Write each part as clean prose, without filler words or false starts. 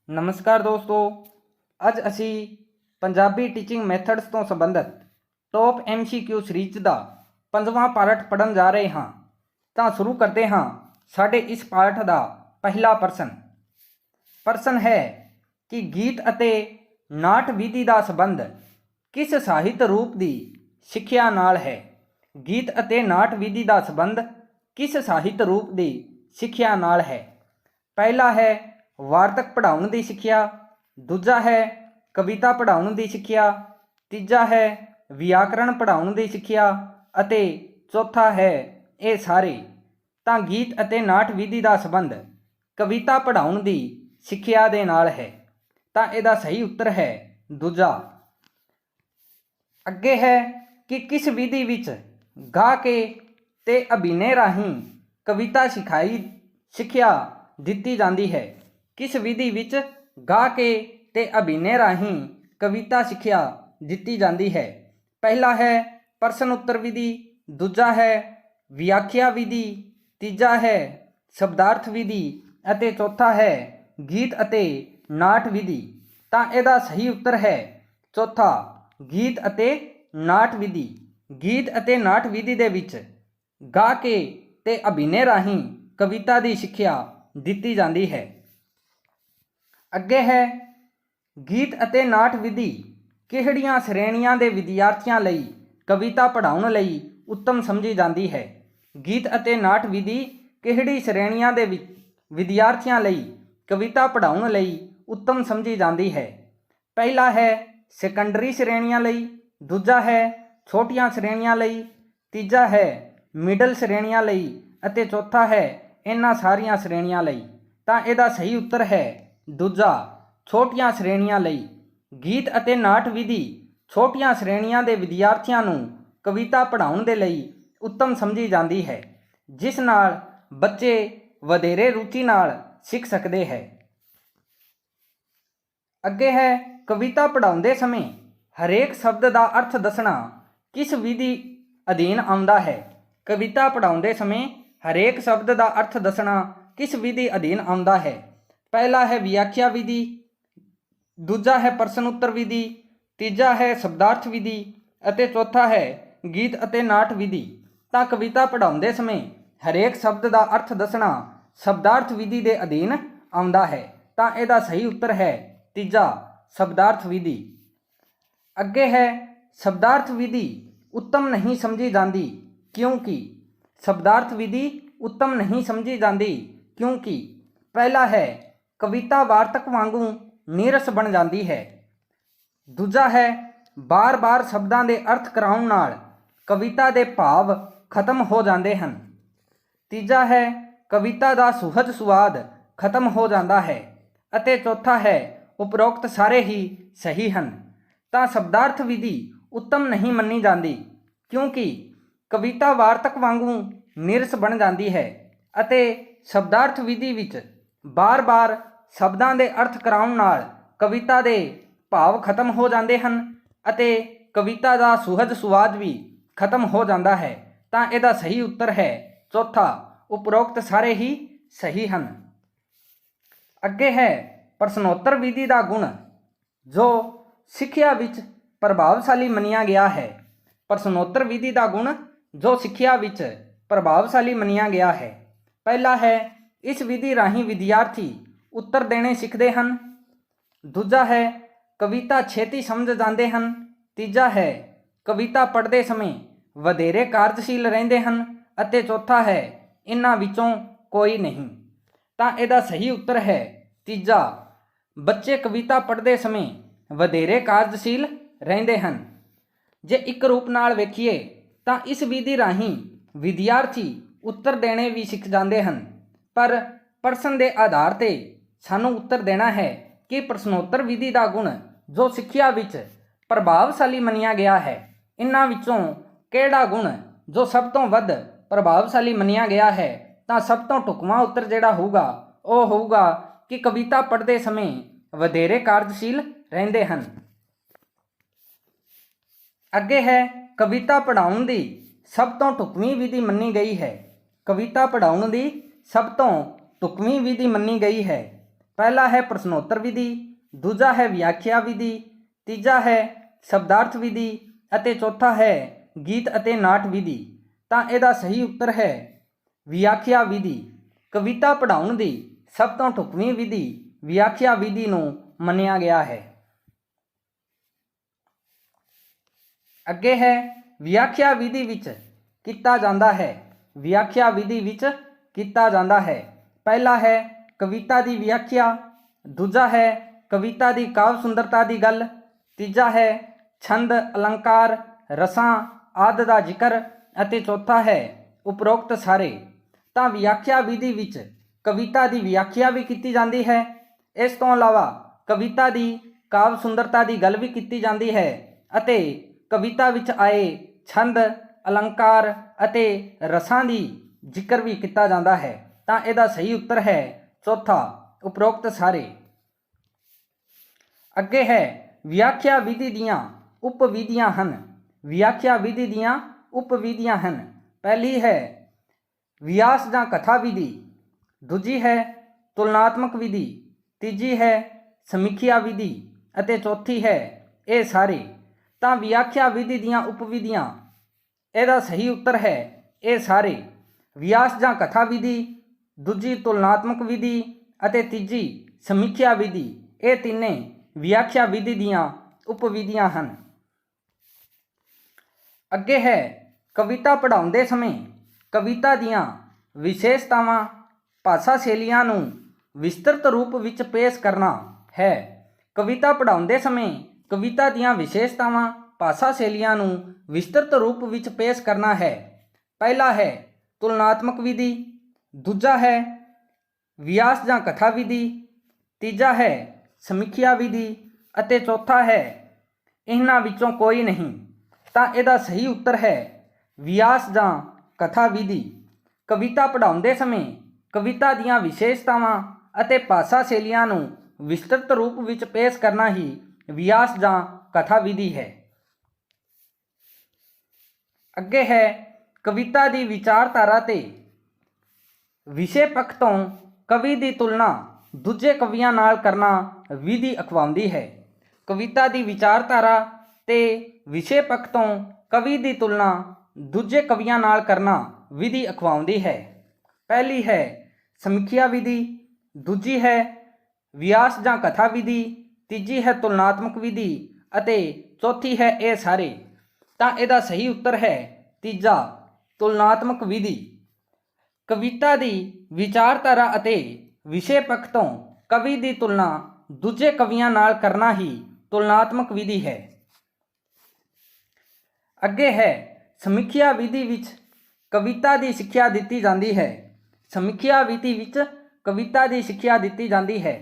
नमस्कार दोस्तों, अज असी पंजाबी टीचिंग मैथड्स तो संबंधित टॉप MCQ सीरीज का 5वां पार्ट पढ़न जा रहे हाँ। तो शुरू करते हाँ। साढ़े इस पार्ट का पहला प्रश्न है कि गीत अते नाट विधि का संबंध किस साहित्य रूप की सिक्ख्या नाल है। गीत अते नाट विधि का संबंध किस साहित्य रूप की सिक्ख्या नाल है। पहला है वार्तक पढ़ाउण की सिक्ख्या, दूजा है कविता पढ़ाउण की सिक्ख्या, तीजा है व्याकरण पढ़ाउण की सिक्ख्या अते चौथा है ये सारे। तो गीत अते नाट विधि का संबंध कविता पढ़ाउण की सिक्ख्या दे नाल है। तो इसका सही उत्तर है दूजा। अगे है कि किस विधि विच गा के ते अभिनय राही कविता सिक्ख्या दिती जाती है। किस विधि विच गा के ते अभिनय राही कविता सिक्ख्या दिती जाती है। पहला है प्रश्न उत्तर विधि, दूजा है व्याख्या विधि, तीजा है शब्दार्थ विधि अते चौथा है गीत अते नाट विधि। तो इसका सही उत्तर है चौथा, गीत अते नाट विधि। गीत अते नाट विधि दे विच गा के ते अभिनय राही कविता की सिक्ख्या दिती जाती है। अगे है गीत अते नाट विधि किहड़ियां श्रेणियां दे विद्यार्थियों लई कविता पढ़ाउण लई उत्तम समझी जाती है। गीत अते नाट विधि किहड़ी श्रेणियां दे विद्यार्थियों लई कविता पढ़ाउण लई उत्तम समझी जाती है। पहला है सैकंडरी श्रेणियां लई, दूजा है छोटियां श्रेणियां लई, तीजा है मिडल श्रेणियां लई अते चौथा है इन्हां सारियां श्रेणियां लई। तो इसका सही उत्तर है दूजा, छोटियां श्रेणियां लई। गीत अते नाट विधि छोटियां श्रेणियां दे विद्यार्थियों नूं कविता पढ़ाउण दे लई उत्तम समझी जाती है, जिस नाल बच्चे वधेरे रुचि नाल सीख सकते हैं। अगे है कविता पढ़ाउंदे समय हरेक शब्द का अर्थ दसना किस विधि अधीन आउंदा है। कविता पढ़ाउंदे समय हरेक शब्द का अर्थ दसना किस विधि अधीन आउंदा है। पहला है व्याख्या विधि, दूजा है प्रश्न उत्तर विधि, तीजा है शब्दार्थ विधि अते चौथा है गीत अते नाट विधि। तो कविता पढ़ाउंदे समय हरेक शब्द का अर्थ दसना शब्दार्थ विधि के अधीन आउंदा है। तो इसका सही उत्तर है तीजा, शब्दार्थ विधि। अगे है शब्दार्थ विधि उत्तम नहीं समझी जाती क्योंकि। शब्दार्थ विधि उत्तम नहीं समझी जाती क्योंकि पहला है कविता वार्तक वांगू नीरस बन जाती है, दूजा है बार बार शब्दों के अर्थ कराउण नाल कविता के भाव खत्म हो जाते हैं, तीजा है कविता का सुहज सुआद खत्म हो जाता है अते चौथा है उपरोक्त सारे ही सही हैं। तो शब्दार्थ विधि उत्तम नहीं मनी जाती क्योंकि कविता वार्तक वांगू नीरस बन जाती है अते शब्दार्थ विधि विच बार बार शब्दों के अर्थ कराउण नाल कविता के भाव खत्म हो जाते हैं अते कविता का सुहज सुआद भी खत्म हो जाता है। तो इसका सही उत्तर है चौथा, उपरोक्त सारे ही सही हैं। अगे है प्रश्नोत्तर विधि का गुण जो सिक्ख्या विच प्रभावशाली मनिया गया है। प्रश्नोत्तर विधि का गुण जो सिक्ख्या विच प्रभावशाली मनिया गया है। पहला है इस विधि राही विद्यार्थी उत्तर देने सीखते हैं, दूजा है कविता छेती समझ जाते हैं, तीजा है कविता पढ़ते समय वधेरे कार्यशील रहते हैं अते चौथा है इन्हां विचों कोई नहीं। तो इसका सही उत्तर है तीजा, बच्चे कविता पढ़ते समय वधेरे कार्यशील रहते हैं। जे एक रूप नाल वेखीए तो इस विधि राही विद्यार्थी उत्तर देने भी सीख जाते हैं, पर प्रश्न के आधार पर सानू उत्तर देना है कि प्रश्नोत्तर विधि का गुण जो सिक्ख्या विच प्रभावशाली मनिया गया है, इन्हां विचों किहड़ा गुण जो सब तो वध प्रभावशाली मनिया गया है। तो सब तो ढुकवां उत्तर जिहड़ा होगा वो होगा कि कविता पढ़ते समय वधेरे कार्यशील रहते हैं। अगे है कविता पढ़ाउण की सब तो ढुकवीं विधि मनी गई है। कविता पढ़ाउण की सब तो ढुकवीं विधि मनी गई है। पहला है प्रश्नोत्तर विधि, दूजा है व्याख्या विधि, तीजा है शब्दार्थ विधि ਅਤੇ चौथा है गीत ਅਤੇ नाट विधि। ਤਾਂ ਇਹਦਾ सही उत्तर है व्याख्या विधि। कविता पढ़ाउण ਦੀ ਸਭ ਤੋਂ ਢੁਕਵੀਂ विधि व्याख्या विधि ਨੂੰ ਮੰਨਿਆ ਗਿਆ है। ਅੱਗੇ ਹੈ व्याख्या विधि ਵਿੱਚ ਕੀਤਾ ਜਾਂਦਾ है। व्याख्या विधि ਵਿੱਚ ਕੀਤਾ ਜਾਂਦਾ है। ਪਹਿਲਾ है कविता ਦੀ व्याख्या, दूजा है कविता ਦੀ ਕਾਵ ਸੁੰਦਰਤਾ ਦੀ ਗੱਲ, तीजा है छंद अलंकार रसां आदि का जिक्र ਅਤੇ चौथा है उपरोक्त सारे। ਤਾਂ व्याख्या विधि ਵਿੱਚ कविता की व्याख्या भी की जाती है। इस तो इलावा कविता की काव सुंदरता की गल भी की जाती है ਅਤੇ कविता ਵਿੱਚ आए छंद अलंकार ਅਤੇ रसां की जिक्र भी किया जाता है। ਤਾਂ ਇਹਦਾ सही उत्तर है चौथा उपरोक्त सारे। अगे है व्याख्या विधि दियां उपविधियां हैं। व्याख्या विधि दियां उपविधियां हैं। पहली है व्यास जां कथा विधि, दूजी है तुलनात्मक विधि, तीजी है समीक्षा विधि ਅਤੇ चौथी है ये सारे। ਤਾਂ व्याख्या विधि दियां उपविधियां ਇਹਦਾ सही उत्तर है ये सारे। व्यास जां कथा विधि, दूजी तुलनात्मक विधि ਅਤੇ तीजी समीक्षा विधि, ये तीने व्याख्या विधि दियां उपविधियां हैं। अगे है कविता पढ़ाउंदे समय कविता दियां विशेषतावां भाषा शैलियां नूं विस्तृत रूप विच पेश करना है। कविता पढ़ाउंदे समय कविता दियां विशेषतावां भाषा शैलियां नूं विस्तृत रूप विच पेश करना है। पहला है तुलनात्मक विधि, दूजा है व्यास जां कथा विधि, तीजा है समीक्षा विधि ਅਤੇ चौथा है इन्हां विचों कोई नहीं। ਤਾਂ ਇਹਦਾ सही उत्तर है व्यास जां कथा विधि। कविता पढ़ाउंदे समय कविता ਦੀਆਂ विशेषतावां ਅਤੇ भाषा शैलियां ਨੂੰ विस्तृत रूप ਵਿੱਚ पेश करना ही व्यास जां कथा विधि है। ਅੱਗੇ है कविता ਦੀ विचारधारा ਤੇ विषय पक्ष ਤੋਂ कवि ਦੀ तुलना दूजे कवियां नाल करना विधि अखवाउंदी है। कविता की विचारधारा ते विषय पक्ष तो कवि की तुलना दूजे कवियां नाल करना विधि अखवाउंदी है। पहली है समीक्षा विधि, दूजी है व्यास जां कथा विधि, तीजी है तुलनात्मक विधि ਅਤੇ चौथी है ये सारे। ਤਾਂ ਇਹਦਾ सही उत्तर है तीजा तुलनात्मक विधि। कविता की विचारधारा ਅਤੇ विषय पक्ष तो कवि की तुलना दूजे कवियां नाल करना ही तुलनात्मक विधि है। अगे है समीक्षा विधि विच कविता की सिक्ख्या दी जाती है। समीक्षा विधि विच कविता की सिक्ख्या दी जाती है।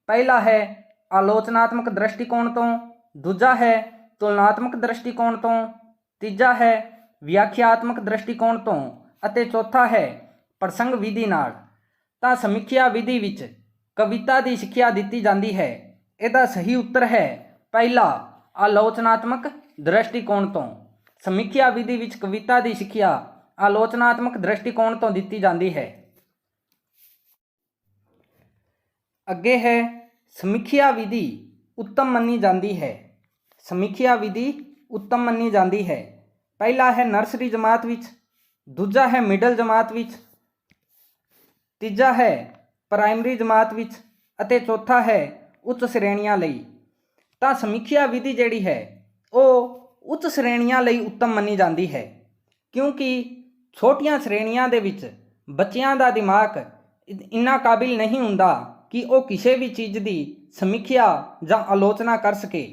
पहला है आलोचनात्मक दृष्टिकोण तो, दूजा है तुलनात्मक दृष्टिकोण तो, तीजा है व्याख्यात्मक दृष्टिकोण तो ਅਤੇ चौथा है प्रसंग विधि नाल। ਤਾਂ समीक्षा विधि विच कविता की सिक्ख्या दी जाती है। ਇਹਦਾ सही उत्तर है पहला आलोचनात्मक दृष्टिकोण तो। समीक्षा विधि विच कविता की सिक्ख्या आलोचनात्मक दृष्टिकोण तो दी जाती है। अगे है समीक्षा विधि उत्तम मनी जाती है। समीक्षा विधि उत्तम मनी जाती है। पहला है नर्सरी जमात विच, दूजा है मिडल जमात विच, तीजा है प्राइमरी जमात विच ਅਤੇ चौथा है उच्च श्रेणियां लई। ਤਾਂ समीक्षा विधि ਜਿਹੜੀ है ਉਹ ਉੱਚ ਸ਼੍ਰੇਣੀਆਂ ਲਈ ਉੱਤਮ ਮੰਨੀ ਜਾਂਦੀ ਹੈ, ਕਿਉਂਕਿ ਛੋਟੀਆਂ ਸ਼੍ਰੇਣੀਆਂ ਦੇ ਵਿੱਚ ਬੱਚਿਆਂ ਦਾ ਦਿਮਾਗ ਇੰਨਾ ਕਾਬਿਲ ਨਹੀਂ ਹੁੰਦਾ ਕਿ ਉਹ ਕਿਸੇ ਵੀ ਚੀਜ਼ ਦੀ ਸਮੀਖਿਆ ਜਾਂ ਆਲੋਚਨਾ ਕਰ ਸਕੇ।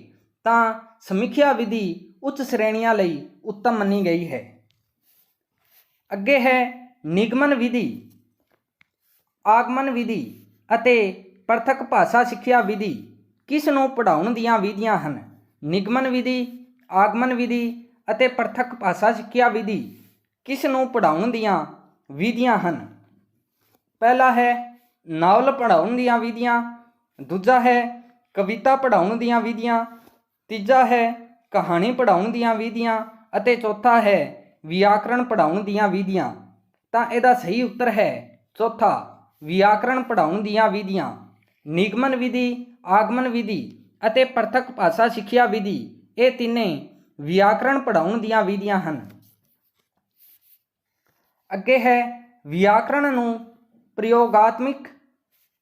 ਤਾਂ ਸਮੀਖਿਆ ਵਿਧੀ ਉੱਚ ਸ਼੍ਰੇਣੀਆਂ ਲਈ ਉੱਤਮ ਮੰਨੀ ਗਈ ਹੈ। ਅੱਗੇ ਹੈ ਨਿਗਮਨ ਵਿਧੀ, ਆਗਮਨ ਵਿਧੀ ਅਤੇ ਪ੍ਰਥਕ ਭਾਸ਼ਾ ਸਿੱਖਿਆ ਵਿਧੀ ਕਿਸ ਨੂੰ ਪੜ੍ਹਾਉਣ ਦੀਆਂ ਵਿਧੀਆਂ ਹਨ। ਨਿਗਮਨ ਵਿਧੀ, ਆਗਮਨ ਵਿਧੀ ਅਤੇ ਪ੍ਰਥਕ ਭਾਸ਼ਾ ਸਿੱਖਿਆ ਵਿਧੀ ਕਿਸ ਨੂੰ ਪੜ੍ਹਾਉਣ ਦੀਆਂ ਵਿਧੀਆਂ ਹਨ। ਪਹਿਲਾ ਹੈ ਨਾਵਲ ਪੜ੍ਹਾਉਣ ਦੀਆਂ ਵਿਧੀਆਂ, ਦੂਜਾ ਹੈ ਕਵਿਤਾ ਪੜ੍ਹਾਉਣ ਦੀਆਂ ਵਿਧੀਆਂ, ਤੀਜਾ ਹੈ ਕਹਾਣੀ ਪੜ੍ਹਾਉਣ ਦੀਆਂ ਵਿਧੀਆਂ ਅਤੇ ਚੌਥਾ ਹੈ ਵਿਆਕਰਣ ਪੜ੍ਹਾਉਣ ਦੀਆਂ ਵਿਧੀਆਂ। ਤਾਂ ਇਹਦਾ ਸਹੀ ਉੱਤਰ ਹੈ ਚੌਥਾ ਵਿਆਕਰਣ ਪੜ੍ਹਾਉਣ ਦੀਆਂ ਵਿਧੀਆਂ। ਨਿਗਮਨ ਵਿਧੀ, ਆਗਮਨ ਵਿਧੀ ਅਤੇ ਪ੍ਰਥਕ ਭਾਸ਼ਾ ਸਿੱਖਿਆ ਵਿਧੀ ਇਹ ਤਿੰਨੇ ਵਿਆਕਰਣ ਪੜ੍ਹਾਉਣ ਦੀਆਂ ਵਿਧੀਆਂ ਹਨ। ਅੱਗੇ ਹੈ ਵਿਆਕਰਣ ਨੂੰ ਪ੍ਰਯੋਗਾਤਮਕ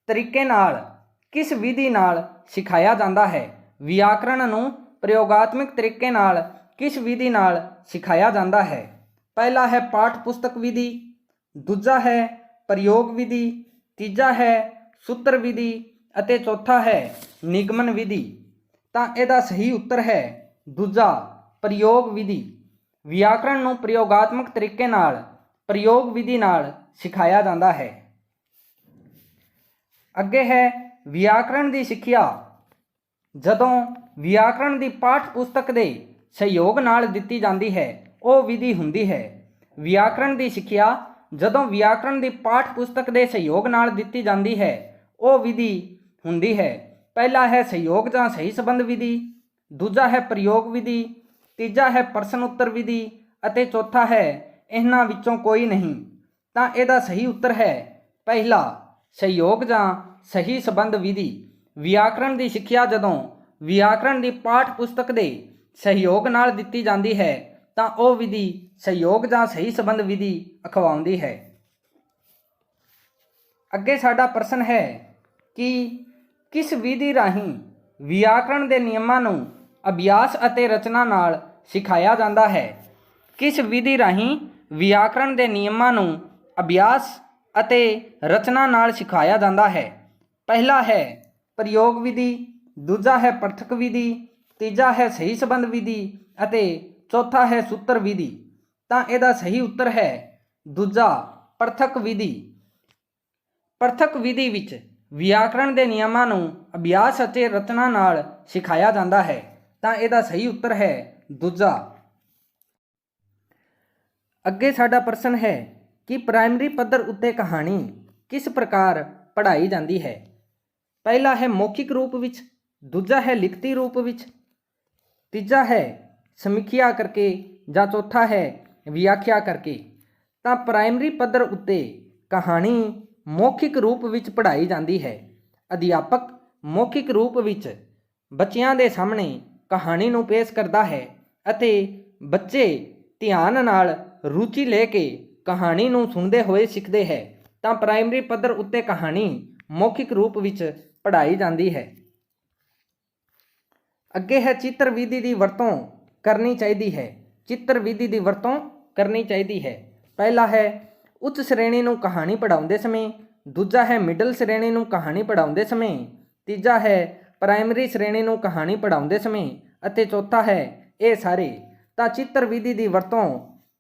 ਤਰੀਕੇ ਨਾਲ ਕਿਸ ਵਿਧੀ ਨਾਲ ਸਿਖਾਇਆ ਜਾਂਦਾ ਹੈ। ਵਿਆਕਰਣ ਨੂੰ ਪ੍ਰਯੋਗਾਤਮਕ ਤਰੀਕੇ ਨਾਲ ਕਿਸ ਵਿਧੀ ਨਾਲ ਸਿਖਾਇਆ ਜਾਂਦਾ ਹੈ। ਪਹਿਲਾ ਹੈ ਪਾਠ ਪੁਸਤਕ ਵਿਧੀ, ਦੂਜਾ ਹੈ ਪ੍ਰਯੋਗ ਵਿਧੀ, ਤੀਜਾ ਹੈ ਸੂਤਰ ਵਿਧੀ ਅਤੇ ਚੌਥਾ ਹੈ ਨਿਗਮਨ ਵਿਧੀ। ਤਾਂ ਇਹਦਾ ਸਹੀ ਉੱਤਰ ਹੈ ਦੂਜਾ, ਪ੍ਰਯੋਗ ਵਿਧੀ। ਵਿਆਕਰਣ ਨੂੰ ਪ੍ਰਯੋਗਾਤਮਕ ਤਰੀਕੇ ਨਾਲ ਪ੍ਰਯੋਗ ਵਿਧੀ ਨਾਲ ਸਿਖਾਇਆ ਜਾਂਦਾ ਹੈ। ਅੱਗੇ ਹੈ ਵਿਆਕਰਣ ਦੀ ਸਿੱਖਿਆ ਜਦੋਂ ਵਿਆਕਰਣ ਦੀ ਪਾਠ ਪੁਸਤਕ ਦੇ ਸਹਿਯੋਗ ਨਾਲ ਦਿੱਤੀ ਜਾਂਦੀ ਹੈ ਉਹ ਵਿਧੀ ਹੁੰਦੀ ਹੈ। ਵਿਆਕਰਣ ਦੀ ਸਿੱਖਿਆ ਜਦੋਂ ਵਿਆਕਰਣ ਦੀ ਪਾਠ ਪੁਸਤਕ ਦੇ ਸਹਿਯੋਗ ਨਾਲ ਦਿੱਤੀ ਜਾਂਦੀ ਹੈ ਉਹ ਵਿਧੀ ਹੁੰਦੀ ਹੈ। ਪਹਿਲਾ ਹੈ ਸਹਿਯੋਗ ਜਾਂ ਸਹੀ ਸੰਬੰਧ ਵਿਧੀ, ਦੂਜਾ ਹੈ ਪ੍ਰਯੋਗ ਵਿਧੀ, ਤੀਜਾ ਹੈ ਪ੍ਰਸ਼ਨ ਉੱਤਰ ਵਿਧੀ ਅਤੇ ਚੌਥਾ ਹੈ ਇਹਨਾਂ ਵਿੱਚੋਂ ਕੋਈ ਨਹੀਂ। ਤਾਂ ਇਹਦਾ ਸਹੀ ਉੱਤਰ ਹੈ ਪਹਿਲਾ, ਸਹਿਯੋਗ ਜਾਂ ਸਹੀ ਸੰਬੰਧ ਵਿਧੀ। ਵਿਆਕਰਣ ਦੀ ਸਿੱਖਿਆ ਜਦੋਂ ਵਿਆਕਰਣ ਦੀ ਪਾਠ ਪੁਸਤਕ ਦੇ ਸਹਿਯੋਗ ਨਾਲ ਦਿੱਤੀ ਜਾਂਦੀ ਹੈ ਤਾਂ ਉਹ ਵਿਧੀ ਸਹਿਯੋਗ ਜਾਂ ਸਹੀ ਸੰਬੰਧ ਵਿਧੀ ਅਖਵਾਉਂਦੀ ਹੈ। ਅੱਗੇ ਸਾਡਾ ਪ੍ਰਸ਼ਨ ਹੈ ਕਿ ਕਿਸ ਵਿਧੀ ਰਾਹੀਂ ਵਿਆਕਰਣ ਦੇ ਨਿਯਮਾਂ ਨੂੰ ਅਭਿਆਸ ਅਤੇ ਰਚਨਾ ਨਾਲ ਸਿਖਾਇਆ ਜਾਂਦਾ ਹੈ। ਕਿਸ ਵਿਧੀ ਰਾਹੀਂ ਵਿਆਕਰਣ ਦੇ ਨਿਯਮਾਂ ਨੂੰ ਅਭਿਆਸ ਅਤੇ ਰਚਨਾ ਨਾਲ ਸਿਖਾਇਆ ਜਾਂਦਾ ਹੈ। ਪਹਿਲਾ ਹੈ ਪ੍ਰਯੋਗ ਵਿਧੀ, ਦੂਜਾ ਹੈ ਪ੍ਰਥਕ ਵਿਧੀ, ਤੀਜਾ ਹੈ ਸਹੀ ਸੰਬੰਧ ਵਿਧੀ ਅਤੇ ਚੌਥਾ ਹੈ ਸੂਤਰ ਵਿਧੀ। ਤਾਂ ਇਹਦਾ ਸਹੀ ਉੱਤਰ ਹੈ ਦੂਜਾ, ਪ੍ਰਥਕ ਵਿਧੀ। ਪ੍ਰਥਕ ਵਿਧੀ ਵਿੱਚ ਵਿਆਕਰਣ ਦੇ ਨਿਯਮਾਂ ਨੂੰ ਅਭਿਆਸ ਅਤੇ ਰਚਨਾ ਨਾਲ ਸਿਖਾਇਆ ਜਾਂਦਾ ਹੈ। ਤਾਂ ਇਹਦਾ ਸਹੀ ਉੱਤਰ ਹੈ ਦੂਜਾ। ਅੱਗੇ ਸਾਡਾ ਪ੍ਰਸ਼ਨ ਹੈ ਕਿ ਪ੍ਰਾਇਮਰੀ ਪੱਧਰ ਉੱਤੇ ਕਹਾਣੀ ਕਿਸ ਪ੍ਰਕਾਰ ਪੜ੍ਹਾਈ ਜਾਂਦੀ ਹੈ। ਪਹਿਲਾ ਹੈ ਮੌਖਿਕ ਰੂਪ ਵਿੱਚ, ਦੂਜਾ ਹੈ ਲਿਖਤੀ ਰੂਪ ਵਿੱਚ, ਤੀਜਾ ਹੈ ਸਮੀਖਿਆ ਕਰਕੇ ਜਾਂ ਚੌਥਾ ਹੈ ਵਿਆਖਿਆ ਕਰਕੇ। ਤਾਂ ਪ੍ਰਾਇਮਰੀ ਪੱਧਰ ਉੱਤੇ ਕਹਾਣੀ ਮੌਖਿਕ ਰੂਪ ਵਿੱਚ ਪੜ੍ਹਾਈ ਜਾਂਦੀ ਹੈ। ਅਧਿਆਪਕ ਮੌਖਿਕ ਰੂਪ ਵਿੱਚ ਬੱਚਿਆਂ ਦੇ ਸਾਹਮਣੇ ਕਹਾਣੀ ਨੂੰ ਪੇਸ਼ ਕਰਦਾ ਹੈ ਅਤੇ ਬੱਚੇ ਧਿਆਨ ਨਾਲ ਰੁਚੀ ਲੈ ਕੇ ਕਹਾਣੀ ਨੂੰ ਸੁਣਦੇ ਹੋਏ ਸਿੱਖਦੇ ਹੈ। ਤਾਂ ਪ੍ਰਾਇਮਰੀ ਪੱਧਰ ਉੱਤੇ ਕਹਾਣੀ ਮੌਖਿਕ ਰੂਪ ਵਿੱਚ ਪੜ੍ਹਾਈ ਜਾਂਦੀ ਹੈ। ਅੱਗੇ ਹੈ ਚਿੱਤਰ ਵਿਧੀ ਦੀ ਵਰਤੋਂ ਕਰਨੀ ਚਾਹੀਦੀ ਹੈ। ਚਿੱਤਰ ਵਿਧੀ ਦੀ ਵਰਤੋਂ ਕਰਨੀ ਚਾਹੀਦੀ ਹੈ। ਪਹਿਲਾ ਹੈ ਉੱਚ ਸ਼੍ਰੇਣੀ ਨੂੰ ਕਹਾਣੀ ਪੜ੍ਹਾਉਂਦੇ ਸਮੇਂ, ਦੂਜਾ ਹੈ ਮਿਡਲ ਸ਼੍ਰੇਣੀ ਨੂੰ ਕਹਾਣੀ ਪੜ੍ਹਾਉਂਦੇ ਸਮੇਂ, ਤੀਜਾ ਹੈ ਪ੍ਰਾਇਮਰੀ ਸ਼੍ਰੇਣੀ ਨੂੰ ਕਹਾਣੀ ਪੜ੍ਹਾਉਂਦੇ ਸਮੇਂ ਅਤੇ ਚੌਥਾ ਹੈ ਇਹ ਸਾਰੇ। ਤਾਂ ਚਿੱਤਰ ਵਿਧੀ ਦੀ ਵਰਤੋਂ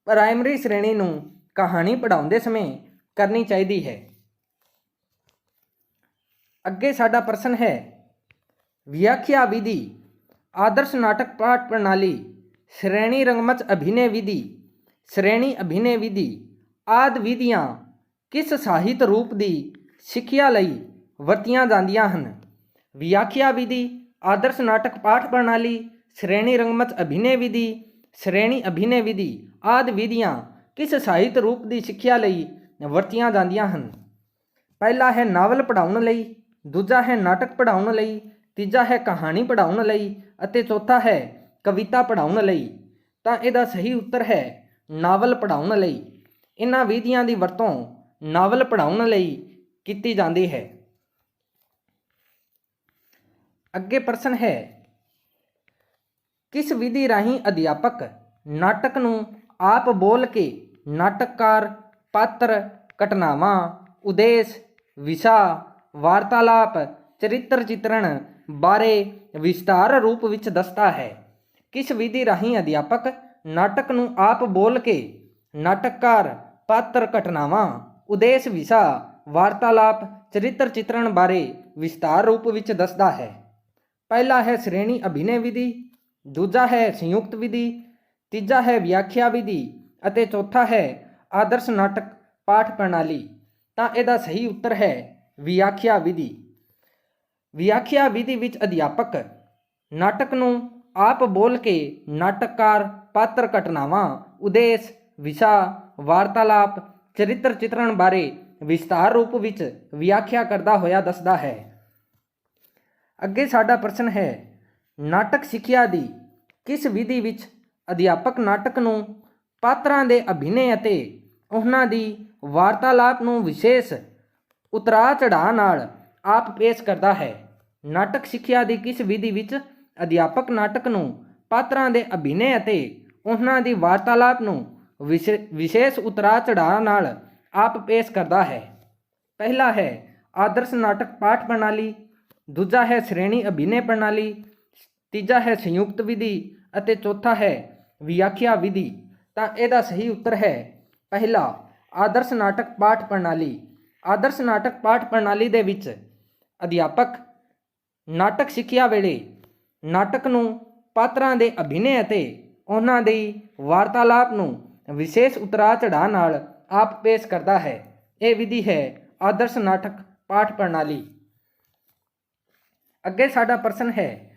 ਪ੍ਰਾਇਮਰੀ ਸ਼੍ਰੇਣੀ ਨੂੰ ਕਹਾਣੀ ਪੜ੍ਹਾਉਂਦੇ ਸਮੇਂ ਕਰਨੀ ਚਾਹੀਦੀ ਹੈ। ਅੱਗੇ ਸਾਡਾ ਪ੍ਰਸ਼ਨ ਹੈ ਵਿਆਖਿਆ ਵਿਧੀ, ਆਦਰਸ਼ ਨਾਟਕ ਪਾਠ ਪ੍ਰਣਾਲੀ, ਸ਼੍ਰੇਣੀ ਰੰਗਮੰਚ ਅਭਿਨੈ ਵਿਧੀ, ਸ਼੍ਰੇਣੀ ਅਭਿਨੈ ਵਿਧੀ ਆਦਿ ਵਿਧੀਆਂ ਕਿਸ ਸਾਹਿਤ ਰੂਪ ਦੀ ਸਿੱਖਿਆ ਲਈ ਵਰਤੀਆਂ ਜਾਂਦੀਆਂ ਹਨ। ਵਿਆਖਿਆ ਵਿਧੀ, ਆਦਰਸ਼ ਨਾਟਕ ਪਾਠ ਪ੍ਰਣਾਲੀ, ਸ਼੍ਰੇਣੀ ਰੰਗਮੰਚ ਅਭਿਨੈ ਵਿਧੀ, ਸ਼੍ਰੇਣੀ ਅਭਿਨੈ ਵਿਧੀ ਆਦਿ ਵਿਧੀਆਂ ਕਿਸ ਸਾਹਿਤ ਰੂਪ ਦੀ ਸਿੱਖਿਆ ਲਈ ਵਰਤੀਆਂ ਜਾਂਦੀਆਂ ਹਨ। ਪਹਿਲਾ ਹੈ ਨਾਵਲ ਪੜ੍ਹਾਉਣ ਲਈ, ਦੂਜਾ ਹੈ ਨਾਟਕ ਪੜ੍ਹਾਉਣ ਲਈ, ਤੀਜਾ ਹੈ ਕਹਾਣੀ ਪੜ੍ਹਾਉਣ ਲਈ ਅਤੇ ਚੌਥਾ ਹੈ ਕਵਿਤਾ ਪੜ੍ਹਾਉਣ ਲਈ। ਤਾਂ ਇਹਦਾ ਸਹੀ ਉੱਤਰ ਹੈ ਨਾਵਲ ਪੜ੍ਹਾਉਣ ਲਈ। ਇਹਨਾਂ ਵਿਧੀਆਂ ਦੀ ਵਰਤੋਂ ਨਾਵਲ ਪੜ੍ਹਾਉਣ ਲਈ ਕੀਤੀ ਜਾਂਦੀ ਹੈ। ਅੱਗੇ ਪ੍ਰਸ਼ਨ ਹੈ ਕਿਸ ਵਿਧੀ ਰਾਹੀਂ ਅਧਿਆਪਕ ਨਾਟਕ ਨੂੰ ਆਪ ਬੋਲ ਕੇ ਨਾਟਕਕਾਰ ਪਾਤਰ, ਘਟਨਾਵਾਂ, ਉਦੇਸ਼, ਵਿਸ਼ਾ, ਵਾਰਤਾਲਾਪ, ਚਰਿੱਤਰ ਚਿਤਰਣ ਬਾਰੇ ਵਿਸਤਾਰ ਰੂਪ ਵਿੱਚ ਦੱਸਦਾ ਹੈ। ਕਿਸ ਵਿਧੀ ਰਾਹੀਂ ਅਧਿਆਪਕ ਨਾਟਕ ਨੂੰ ਆਪ ਬੋਲ ਕੇ ਨਾਟਕਕਾਰ ਪਾਤਰ, ਘਟਨਾਵਾਂ, ਉਦੇਸ਼, ਵਿਸ਼ਾ, ਵਾਰਤਾਲਾਪ, ਚਰਿੱਤਰ ਚਿਤਰਣ ਬਾਰੇ ਵਿਸਤਾਰ ਰੂਪ ਵਿੱਚ ਦੱਸਦਾ ਹੈ। ਪਹਿਲਾ ਹੈ ਸ਼੍ਰੇਣੀ ਅਭਿਨੈ ਵਿਧੀ, ਦੂਜਾ ਹੈ ਸੰਯੁਕਤ ਵਿਧੀ, ਤੀਜਾ ਹੈ ਵਿਆਖਿਆ ਵਿਧੀ ਅਤੇ ਚੌਥਾ ਹੈ ਆਦਰਸ਼ ਨਾਟਕ ਪਾਠ ਪ੍ਰਣਾਲੀ। ਤਾਂ ਇਹਦਾ ਸਹੀ ਉੱਤਰ ਹੈ ਵਿਆਖਿਆ ਵਿਧੀ। ਵਿਆਖਿਆ ਵਿਧੀ ਵਿੱਚ ਅਧਿਆਪਕ ਨਾਟਕ ਨੂੰ ਆਪ ਬੋਲ ਕੇ ਨਾਟਕਕਾਰ ਪਾਤਰ, ਘਟਨਾਵਾਂ, ਉਦੇਸ਼, ਵਿਸ਼ਾ, ਵਾਰਤਾਲਾਪ, ਚਰਿੱਤਰ ਚਿਤਰਣ ਬਾਰੇ ਵਿਸਤਾਰ ਰੂਪ ਵਿੱਚ ਵਿਆਖਿਆ ਕਰਦਾ ਹੋਇਆ ਦੱਸਦਾ ਹੈ। ਅੱਗੇ ਸਾਡਾ ਪ੍ਰਸ਼ਨ ਹੈ, ਨਾਟਕ ਸਿੱਖਿਆ ਦੀ ਕਿਸ ਵਿਧੀ ਵਿੱਚ ਅਧਿਆਪਕ ਨਾਟਕ ਨੂੰ ਪਾਤਰਾਂ ਦੇ ਅਭਿਨੈ ਅਤੇ ਉਹਨਾਂ ਦੀ ਵਾਰਤਾਲਾਪ ਨੂੰ ਵਿਸ਼ੇਸ਼ ਉਤਰਾਅ ਚੜ੍ਹਾਅ ਨਾਲ ਆਪ ਪੇਸ਼ ਕਰਦਾ ਹੈ। ਨਾਟਕ ਸਿੱਖਿਆ ਦੀ ਕਿਸ ਵਿਧੀ ਵਿੱਚ ਅਧਿਆਪਕ ਨਾਟਕ ਨੂੰ ਪਾਤਰਾਂ ਦੇ ਅਭਿਨੈ ਅਤੇ ਉਹਨਾਂ ਦੀ ਵਾਰਤਾਲਾਪ ਨੂੰ ਵਿਸ਼ੇਸ਼ ਉਤਰਾਅ ਚੜ੍ਹਾਅ ਨਾਲ ਆਪ ਪੇਸ਼ ਕਰਦਾ ਹੈ। ਪਹਿਲਾ ਹੈ ਆਦਰਸ਼ ਨਾਟਕ ਪਾਠ ਪ੍ਰਣਾਲੀ, ਦੂਜਾ ਹੈ ਸ਼੍ਰੇਣੀ ਅਭਿਨੈ ਪ੍ਰਣਾਲੀ, ਤੀਜਾ ਹੈ ਸੰਯੁਕਤ ਵਿਧੀ ਅਤੇ ਚੌਥਾ ਹੈ ਵਿਆਖਿਆ ਵਿਧੀ। ਤਾਂ ਇਹਦਾ ਸਹੀ ਉੱਤਰ ਹੈ ਪਹਿਲਾ ਆਦਰਸ਼ ਨਾਟਕ ਪਾਠ ਪ੍ਰਣਾਲੀ। ਆਦਰਸ਼ ਨਾਟਕ ਪਾਠ ਪ੍ਰਣਾਲੀ ਦੇ ਵਿੱਚ ਅਧਿਆਪਕ ਨਾਟਕ ਸਿੱਖਿਆ ਵੇਲੇ ਨਾਟਕ ਨੂੰ ਪਾਤਰਾਂ ਦੇ ਅਭਿਨੈ ਅਤੇ ਉਹਨਾਂ ਦੀ ਵਾਰਤਾਲਾਪ ਨੂੰ ਵਿਸ਼ੇਸ਼ ਉਤਰਾਅ ਚੜ੍ਹਾਅ ਨਾਲ ਆਪ ਪੇਸ਼ ਕਰਦਾ ਹੈ। ਇਹ ਵਿਧੀ ਹੈ ਆਦਰਸ਼ ਨਾਟਕ ਪਾਠ ਪ੍ਰਣਾਲੀ। ਅੱਗੇ ਸਾਡਾ ਪ੍ਰਸ਼ਨ ਹੈ,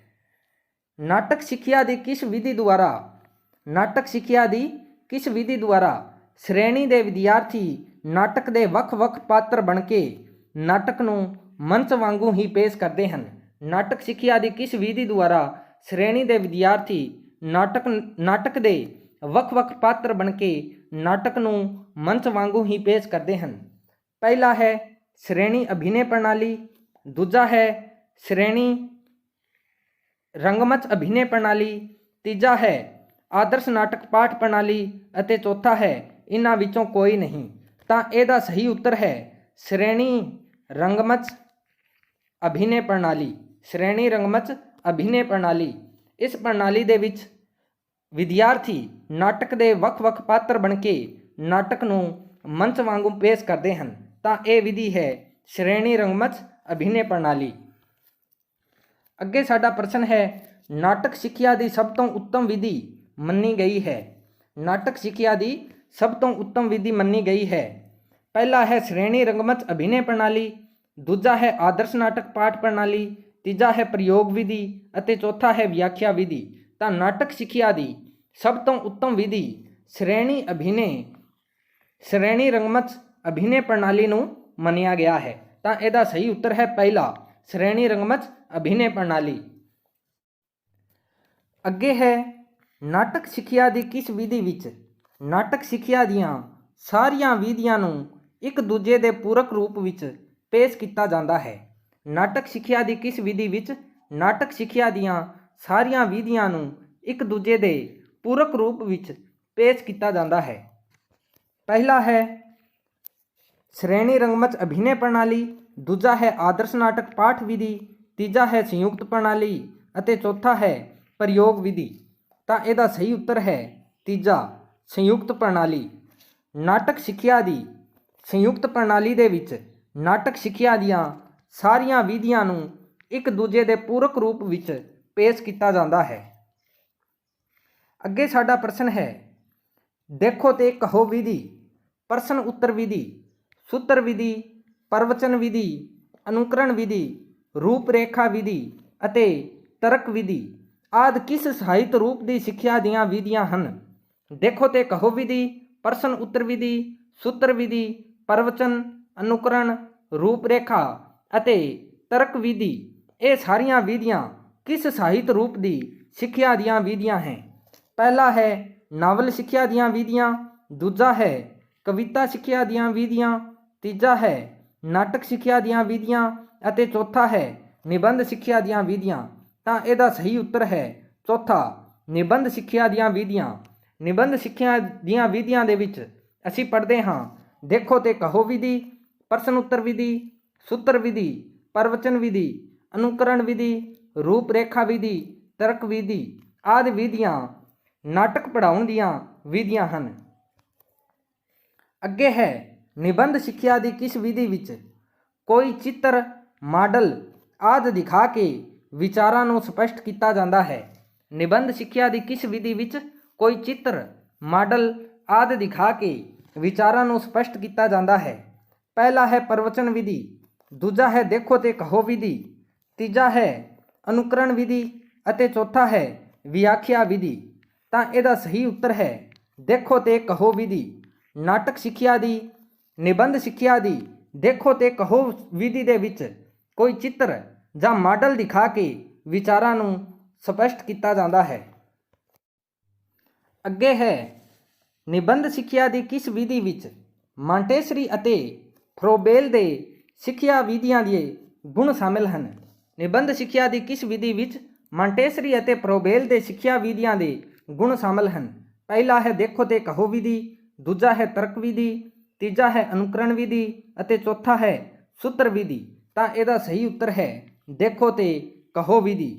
ਨਾਟਕ ਸਿੱਖਿਆ ਦੀ ਕਿਸ ਵਿਧੀ ਦੁਆਰਾ ਸ਼੍ਰੇਣੀ ਦੇ ਵਿਦਿਆਰਥੀ ਨਾਟਕ ਦੇ ਵੱਖ-ਵੱਖ ਪਾਤਰ ਬਣ ਕੇ ਨਾਟਕ ਨੂੰ ਮੰਚ ਵਾਂਗੂ ਹੀ ਪੇਸ਼ ਕਰਦੇ ਹਨ। ਨਾਟਕ ਸਿੱਖਿਆ ਦੀ ਕਿਸ ਵਿਧੀ ਦੁਆਰਾ ਸ਼੍ਰੇਣੀ ਦੇ ਵਿਦਿਆਰਥੀ ਨਾਟਕ ਦੇ ਵੱਖ-ਵੱਖ ਪਾਤਰ ਬਣ ਕੇ ਨਾਟਕ ਨੂੰ ਮੰਚ ਵਾਂਗੂ ਹੀ ਪੇਸ਼ ਕਰਦੇ ਹਨ। ਪਹਿਲਾ ਹੈ ਸ਼੍ਰੇਣੀ ਅਭਿਨੈ ਪ੍ਰਣਾਲੀ, ਦੂਜਾ ਹੈ ਸ਼੍ਰੇਣੀ ਰੰਗਮੰਚ ਅਭਿਨੈ ਪ੍ਰਣਾਲੀ, ਤੀਜਾ ਹੈ ਆਦਰਸ਼ ਨਾਟਕ ਪਾਠ ਪ੍ਰਣਾਲੀ ਅਤੇ ਚੌਥਾ ਹੈ ਇਹਨਾਂ ਵਿੱਚੋਂ ਕੋਈ ਨਹੀਂ। ਤਾਂ ਇਹਦਾ ਸਹੀ ਉੱਤਰ ਹੈ ਸ਼੍ਰੇਣੀ ਰੰਗਮੰਚ ਅਭਿਨੈ ਪ੍ਰਣਾਲੀ। ਸ਼੍ਰੇਣੀ ਰੰਗਮੰਚ ਅਭਿਨੈ ਪ੍ਰਣਾਲੀ। ਇਸ ਪ੍ਰਣਾਲੀ ਦੇ ਵਿੱਚ ਵਿਦਿਆਰਥੀ ਨਾਟਕ ਦੇ ਵੱਖ-ਵੱਖ ਪਾਤਰ ਬਣ ਕੇ ਨਾਟਕ ਨੂੰ ਮੰਚ ਵਾਂਗੂ ਪੇਸ਼ ਕਰਦੇ ਹਨ। ਤਾਂ ਇਹ ਵਿਧੀ ਹੈ ਸ਼੍ਰੇਣੀ ਰੰਗਮੰਚ ਅਭਿਨੈ ਪ੍ਰਣਾਲੀ। ਅੱਗੇ ਸਾਡਾ ਪ੍ਰਸ਼ਨ ਹੈ, ਨਾਟਕ ਸਿੱਖਿਆ ਦੀ ਸਭ ਤੋਂ ਉੱਤਮ ਵਿਧੀ ਮੰਨੀ ਗਈ ਹੈ। ਨਾਟਕ ਸਿੱਖਿਆ ਦੀ ਸਭ ਤੋਂ ਉੱਤਮ ਵਿਧੀ ਮੰਨੀ ਗਈ ਹੈ। ਪਹਿਲਾ ਹੈ ਸ਼੍ਰੇਣੀ ਰੰਗਮੰਚ ਅਭਿਨੈ ਪ੍ਰਣਾਲੀ, ਦੂਜਾ ਹੈ ਆਦਰਸ਼ ਨਾਟਕ ਪਾਠ ਪ੍ਰਣਾਲੀ, ਤੀਜਾ ਹੈ ਪ੍ਰਯੋਗ ਵਿਧੀ ਅਤੇ ਚੌਥਾ ਹੈ ਵਿਆਖਿਆ ਵਿਧੀ। ਤਾਂ ਨਾਟਕ ਸਿੱਖਿਆ ਦੀ ਸਭ ਤੋਂ ਉੱਤਮ ਵਿਧੀ ਸ਼੍ਰੇਣੀ ਰੰਗਮੰਚ ਅਭਿਨੈ ਪ੍ਰਣਾਲੀ ਨੂੰ ਮੰਨਿਆ ਗਿਆ ਹੈ। ਤਾਂ ਇਹਦਾ ਸਹੀ ਉੱਤਰ ਹੈ ਪਹਿਲਾ ਸ਼੍ਰੇਣੀ ਰੰਗਮੰਚ ਅਭਿਨੈ ਪ੍ਰਣਾਲੀ। ਅੱਗੇ ਹੈ ਨਾਟਕ ਸਿੱਖਿਆ ਦੀ ਕਿਸ ਵਿਧੀ ਵਿੱਚ ਨਾਟਕ ਸਿੱਖਿਆ ਦੀਆਂ ਸਾਰੀਆਂ ਵਿਧੀਆਂ ਨੂੰ ਇੱਕ ਦੂਜੇ ਦੇ ਪੂਰਕ ਰੂਪ ਵਿੱਚ ਪੇਸ਼ ਕੀਤਾ ਜਾਂਦਾ ਹੈ। ਨਾਟਕ ਸਿੱਖਿਆ ਦੀ ਕਿਸ ਵਿਧੀ ਵਿੱਚ ਨਾਟਕ ਸਿੱਖਿਆ ਦੀਆਂ ਸਾਰੀਆਂ ਵਿਧੀਆਂ ਨੂੰ ਇੱਕ ਦੂਜੇ ਦੇ ਪੂਰਕ ਰੂਪ ਵਿੱਚ ਪੇਸ਼ ਕੀਤਾ ਜਾਂਦਾ ਹੈ। ਪਹਿਲਾ ਹੈ ਸ਼੍ਰੇਣੀ ਰੰਗਮੰਚ ਅਭਿਨੈ ਪ੍ਰਣਾਲੀ, ਦੂਜਾ ਹੈ ਆਦਰਸ਼ ਨਾਟਕ ਪਾਠ ਵਿਧੀ, ਤੀਜਾ ਹੈ ਸੰਯੁਕਤ ਪ੍ਰਣਾਲੀ ਅਤੇ ਚੌਥਾ ਹੈ ਪ੍ਰਯੋਗ ਵਿਧੀ। ਤਾਂ ਇਹਦਾ ਸਹੀ ਉੱਤਰ ਹੈ ਤੀਜਾ ਸੰਯੁਕਤ ਪ੍ਰਣਾਲੀ। ਨਾਟਕ ਸਿੱਖਿਆ ਦੀ ਸੰਯੁਕਤ ਪ੍ਰਣਾਲੀ ਦੇ ਵਿੱਚ ਨਾਟਕ ਸਿੱਖਿਆ ਦੀਆਂ ਸਾਰੀਆਂ ਵਿਧੀਆਂ ਨੂੰ ਇੱਕ ਦੂਜੇ ਦੇ ਪੂਰਕ ਰੂਪ ਵਿੱਚ ਪੇਸ਼ ਕੀਤਾ ਜਾਂਦਾ ਹੈ। ਅੱਗੇ ਸਾਡਾ ਪ੍ਰਸ਼ਨ ਹੈ, ਦੇਖੋ ਤੇ ਕਹੋ ਵਿਧੀ, ਪ੍ਰਸ਼ਨ ਉੱਤਰ ਵਿਧੀ, ਸੂਤਰ ਵਿਧੀ, ਪ੍ਰਵਚਨ ਵਿਧੀ, ਅਨੁਕਰਣ ਵਿਧੀ, ਰੂਪ ਰੇਖਾ ਵਿਧੀ ਅਤੇ ਤਰਕ ਵਿਧੀ ਆਦਿ ਕਿਸ ਸਾਹਿਤ ਰੂਪ ਦੀ ਸਿੱਖਿਆ ਦੀਆਂ ਵਿਧੀਆਂ ਹਨ। ਦੇਖੋ ਤੇ ਕਹੋ ਵਿਧੀ, ਪ੍ਰਸ਼ਨ ਉੱਤਰ ਵਿਧੀ, ਸੂਤਰ ਵਿਧੀ, ਪ੍ਰਵਚਨ, ਅਨੁਕਰਣ, ਰੂਪ ਰੇਖਾ ਅਤੇ ਤਰਕ ਵਿਧੀ ਇਹ ਸਾਰੀਆਂ ਵਿਧੀਆਂ ਕਿਸ ਸਾਹਿਤ ਰੂਪ ਦੀ ਸਿੱਖਿਆ ਦੀਆਂ ਵਿਧੀਆਂ ਹੈ। ਪਹਿਲਾ ਹੈ ਨਾਵਲ ਸਿੱਖਿਆ ਦੀਆਂ ਵਿਧੀਆਂ, ਦੂਜਾ ਹੈ ਕਵਿਤਾ ਸਿੱਖਿਆ ਦੀਆਂ ਵਿਧੀਆਂ, ਤੀਜਾ ਹੈ ਨਾਟਕ ਸਿੱਖਿਆ ਦੀਆਂ ਵਿਧੀਆਂ ਅਤੇ ਚੌਥਾ ਹੈ ਨਿਬੰਧ ਸਿੱਖਿਆ ਦੀਆਂ ਵਿਧੀਆਂ। ਤਾਂ ਇਹਦਾ ਸਹੀ ਉੱਤਰ ਹੈ ਚੌਥਾ ਨਿਬੰਧ ਸਿੱਖਿਆ ਦੀਆਂ ਵਿਧੀਆਂ। ਨਿਬੰਧ ਸਿੱਖਿਆ ਦੀਆਂ ਵਿਧੀਆਂ ਦੇ ਵਿੱਚ ਅਸੀਂ ਪੜ੍ਹਦੇ ਹਾਂ ਦੇਖੋ ਤੇ ਕਹੋ ਵਿਧੀ, ਪ੍ਰਸ਼ਨ ਉੱਤਰ ਵਿਧੀ, ਸੂਤਰ ਵਿਧੀ, ਪ੍ਰਵਚਨ ਵਿਧੀ, ਅਨੁਕਰਣ ਵਿਧੀ, ਰੂਪ ਰੇਖਾ ਵਿਧੀ, ਤਰਕ ਵਿਧੀ ਆਦਿ ਵਿਧੀਆਂ ਨਾਟਕ ਪੜ੍ਹਾਉਣ ਦੀਆਂ ਵਿਧੀਆਂ ਹਨ। ਅੱਗੇ ਹੈ ਨਿਬੰਧ ਸਿੱਖਿਆ ਦੀ ਕਿਸ ਵਿਧੀ ਵਿੱਚ ਕੋਈ ਚਿੱਤਰ, ਮਾਡਲ ਆਦਿ ਦਿਖਾ ਕੇ ਵਿਚਾਰਾਂ ਨੂੰ ਸਪਸ਼ਟ ਕੀਤਾ ਜਾਂਦਾ ਹੈ। ਨਿਬੰਧ ਸਿੱਖਿਆ ਦੀ ਕਿਸ ਵਿਧੀ ਵਿੱਚ ਕੋਈ ਚਿੱਤਰ, ਮਾਡਲ ਆਦਿ ਦਿਖਾ ਕੇ ਵਿਚਾਰਾਂ ਨੂੰ ਸਪਸ਼ਟ ਕੀਤਾ ਜਾਂਦਾ ਹੈ। ਪਹਿਲਾ ਹੈ ਪ੍ਰਵਚਨ ਵਿਧੀ, ਦੂਜਾ ਹੈ ਦੇਖੋ ਤੇ ਕਹੋ ਵਿਧੀ, ਤੀਜਾ ਹੈ ਅਨੁਕਰਣ ਵਿਧੀ ਅਤੇ ਚੌਥਾ ਹੈ ਵਿਆਖਿਆ ਵਿਧੀ। ਤਾਂ ਇਹਦਾ ਸਹੀ ਉੱਤਰ ਹੈ ਦੇਖੋ ਤੇ ਕਹੋ ਵਿਧੀ। ਨਾਟਕ ਸਿੱਖਿਆ ਦੀ, ਨਿਬੰਧ ਸਿੱਖਿਆ ਦੀ ਦੇਖੋ ਤੇ ਕਹੋ ਵਿਧੀ ਦੇ ਵਿੱਚ ਕੋਈ ਚਿੱਤਰ, ਜਾਂ ਮਾਡਲ ਦਿਖਾ ਕੇ ਵਿਚਾਰਾਂ ਨੂੰ ਸਪਸ਼ਟ ਕੀਤਾ ਜਾਂਦਾ ਹੈ। ਅੱਗੇ ਹੈ ਨਿਬੰਧ ਸਿੱਖਿਆ ਦੀ ਕਿਸ ਵਿਧੀ ਵਿੱਚ ਮਾਂਟੇਸਰੀ ਅਤੇ ਫਰੋਬੇਲ ਦੇ ਸਿੱਖਿਆ ਵਿਧੀਆਂ ਦੇ ਗੁਣ ਸ਼ਾਮਿਲ ਹਨ। ਨਿਬੰਧ ਸਿੱਖਿਆ ਦੀ ਕਿਸ ਵਿਧੀ ਵਿੱਚ ਮਾਂਟੇਸਰੀ ਅਤੇ ਫਰੋਬੇਲ ਦੇ ਸਿੱਖਿਆ ਵਿਧੀਆਂ ਦੇ ਗੁਣ ਸ਼ਾਮਿਲ ਹਨ। ਪਹਿਲਾ ਹੈ ਦੇਖੋ ਤੇ ਕਹੋ ਵਿਧੀ, ਦੂਜਾ ਹੈ ਤਰਕ ਵਿਧੀ, ਤੀਜਾ ਹੈ ਅਨੁਕਰਣ ਵਿਧੀ ਅਤੇ ਚੌਥਾ ਹੈ ਸੂਤਰ ਵਿਧੀ। ਤਾਂ ਇਹਦਾ ਸਹੀ ਉੱਤਰ ਹੈ ਦੇਖੋ ਤੇ ਕਹੋ ਵਿਧੀ।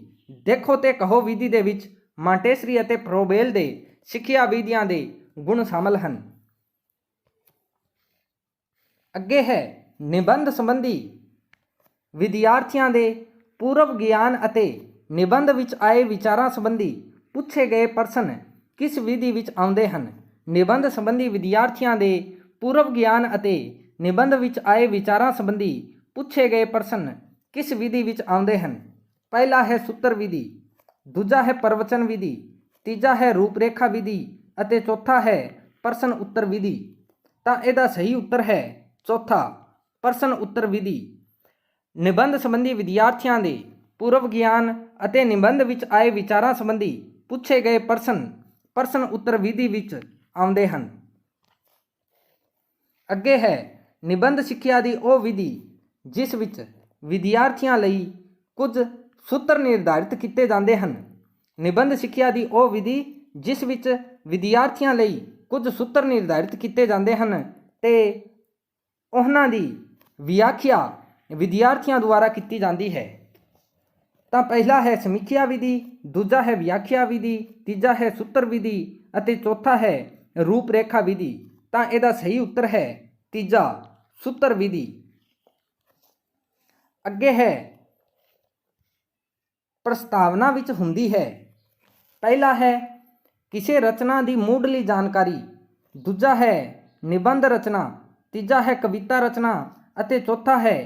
ਦੇਖੋ ਤੇ ਕਹੋ ਵਿਧੀ ਦੇ ਵਿੱਚ ਮਾਂਟੇਸਰੀ ਅਤੇ ਫਰੋਬੇਲ ਦੇ ਸਿੱਖਿਆ ਵਿਧੀਆਂ ਦੇ ਗੁਣ ਸ਼ਾਮਲ ਹਨ। ਅੱਗੇ ਹੈ ਨਿਬੰਧ ਸੰਬੰਧੀ ਵਿਦਿਆਰਥੀਆਂ ਦੇ ਪੂਰਵ ਗਿਆਨ ਅਤੇ ਨਿਬੰਧ ਵਿੱਚ ਆਏ ਵਿਚਾਰਾਂ ਸੰਬੰਧੀ ਪੁੱਛੇ ਗਏ ਪ੍ਰਸ਼ਨ ਕਿਸ ਵਿਧੀ ਵਿੱਚ ਆਉਂਦੇ ਹਨ। ਨਿਬੰਧ ਸੰਬੰਧੀ ਵਿਦਿਆਰਥੀਆਂ ਦੇ ਪੂਰਵ ਗਿਆਨ ਅਤੇ ਨਿਬੰਧ ਵਿੱਚ ਆਏ ਵਿਚਾਰਾਂ ਸੰਬੰਧੀ ਪੁੱਛੇ ਗਏ ਪ੍ਰਸ਼ਨ ਕਿਸ ਵਿਧੀ ਵਿੱਚ ਆਉਂਦੇ ਹਨ। ਪਹਿਲਾ ਹੈ ਸੂਤਰ ਵਿਧੀ, ਦੂਜਾ ਹੈ ਪ੍ਰਵਚਨ ਵਿਧੀ, ਤੀਜਾ ਹੈ ਰੂਪਰੇਖਾ ਵਿਧੀ ਅਤੇ ਚੌਥਾ ਹੈ ਪ੍ਰਸ਼ਨ ਉੱਤਰ ਵਿਧੀ। ਤਾਂ ਇਹਦਾ ਸਹੀ ਉੱਤਰ ਹੈ ਚੌਥਾ ਪ੍ਰਸ਼ਨ ਉੱਤਰ ਵਿਧੀ। ਨਿਬੰਧ ਸੰਬੰਧੀ ਵਿਦਿਆਰਥੀਆਂ ਦੇ ਪੂਰਵ ਗਿਆਨ ਅਤੇ ਨਿਬੰਧ ਵਿੱਚ ਆਏ ਵਿਚਾਰਾਂ ਸੰਬੰਧੀ ਪੁੱਛੇ ਗਏ ਪ੍ਰਸ਼ਨ ਉੱਤਰ ਵਿਧੀ ਵਿੱਚ ਆਉਂਦੇ ਹਨ। ਅੱਗੇ ਹੈ ਨਿਬੰਧ ਸਿੱਖਿਆ ਦੀ ਉਹ ਵਿਧੀ ਜਿਸ ਵਿੱਚ ਵਿਦਿਆਰਥੀਆਂ ਲਈ ਕੁਝ ਸੂਤਰ ਨਿਰਧਾਰਿਤ ਕੀਤੇ ਜਾਂਦੇ ਹਨ। ਨਿਬੰਧ ਸਿੱਖਿਆ ਦੀ ਉਹ ਵਿਧੀ ਜਿਸ ਵਿੱਚ ਵਿਦਿਆਰਥੀਆਂ ਲਈ ਕੁਝ ਸੂਤਰ ਨਿਰਧਾਰਿਤ ਕੀਤੇ ਜਾਂਦੇ ਹਨ ਤੇ ਉਹਨਾਂ ਦੀ ਵਿਆਖਿਆ ਵਿਦਿਆਰਥੀਆਂ ਦੁਆਰਾ ਕੀਤੀ ਜਾਂਦੀ ਹੈ। ਤਾਂ ਪਹਿਲਾ ਹੈ ਸਮੀਖਿਆ ਵਿਧੀ, ਦੂਜਾ ਹੈ ਵਿਆਖਿਆ ਵਿਧੀ, ਤੀਜਾ ਹੈ ਸੂਤਰ ਵਿਧੀ ਅਤੇ ਚੌਥਾ ਹੈ ਰੂਪਰੇਖਾ ਵਿਧੀ। ਤਾਂ ਇਹਦਾ ਸਹੀ ਉੱਤਰ ਹੈ ਤੀਜਾ ਸੂਤਰ ਵਿਧੀ। ਅੱਗੇ ਹੈ ਪ੍ਰਸਤਾਵਨਾ ਵਿੱਚ ਹੁੰਦੀ ਹੈ। ਪਹਿਲਾ ਹੈ ਕਿਸੇ ਰਚਨਾ ਦੀ ਮੁੱਢਲੀ ਜਾਣਕਾਰੀ, ਦੂਜਾ ਹੈ ਨਿਬੰਧ ਰਚਨਾ, ਤੀਜਾ ਹੈ ਕਵਿਤਾ ਰਚਨਾ ਅਤੇ ਚੌਥਾ ਹੈ